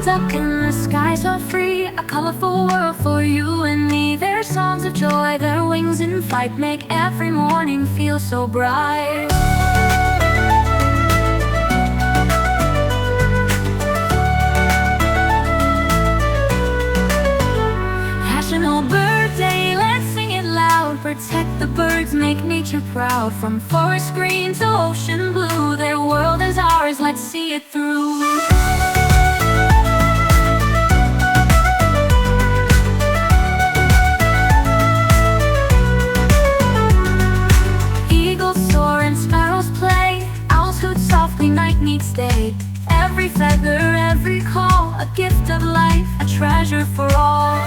duck and the skies are free, a colorful world for you and me. Their songs of joy, their wings in flight make every morning feel so bright. National Bird Day, let's sing it loud. Protect the birds, make nature proud. From forest green to ocean blue, their world is ours, let's see it through. Eagles soar and sparrows play, owls hoot softly, night needs day. Every feather, every call, a gift of life, a treasure for all.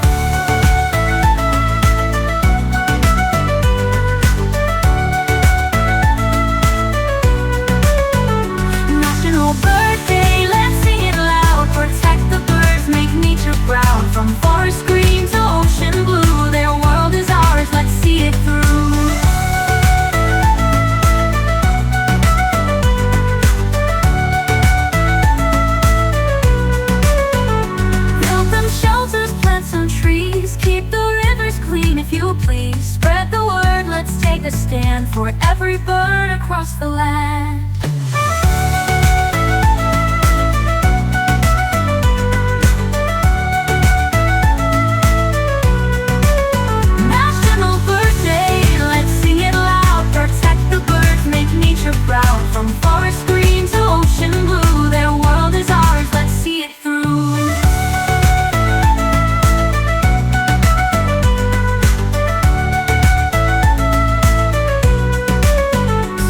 Bird Day, let's sing it loud. Protect the birds, make nature proud. From forest green to ocean blue, their world is ours, let's see it through. Build them shelters, plant some trees, keep the rivers clean if you please. Spread the word, let's take a stand for every bird across the land. From forest green to ocean blue, their world is ours, let's see it through.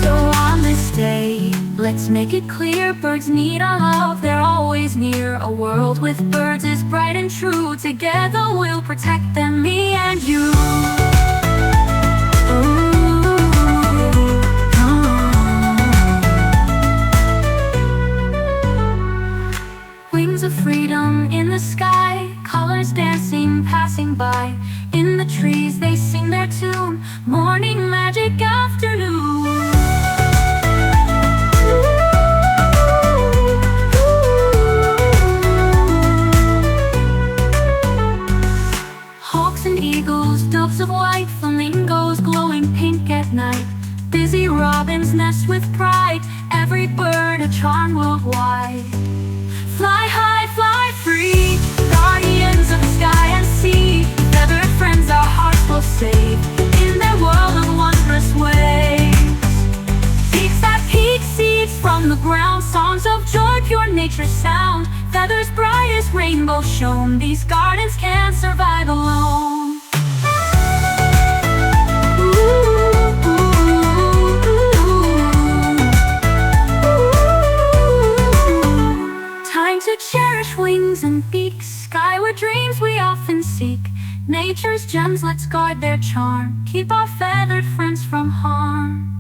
So on this day, let's make it clear, birds need our love, they're always near. A world with birds is bright and true, together we'll protect them, me and you. Wings of freedom in the sky, colors dancing, passing by. In the trees they sing their tune, morning magic afternoon. Hawks and eagles, doves of white, flamingos glowing pink at night. Busy robins nest with pride, every bird a charm worldwide. Fly high, fly free, guardians of sky and sea. Feathered friends our hearts will save, in their world of wondrous ways. Peaks that peak seeds from the ground, songs of joy, pure nature's sound. Feathers bright as rainbow shone, these gardens can't survive alone. To cherish wings and beaks, skyward dreams we often seek. Nature's gems, let's guard their charm, keep our feathered friends from harm.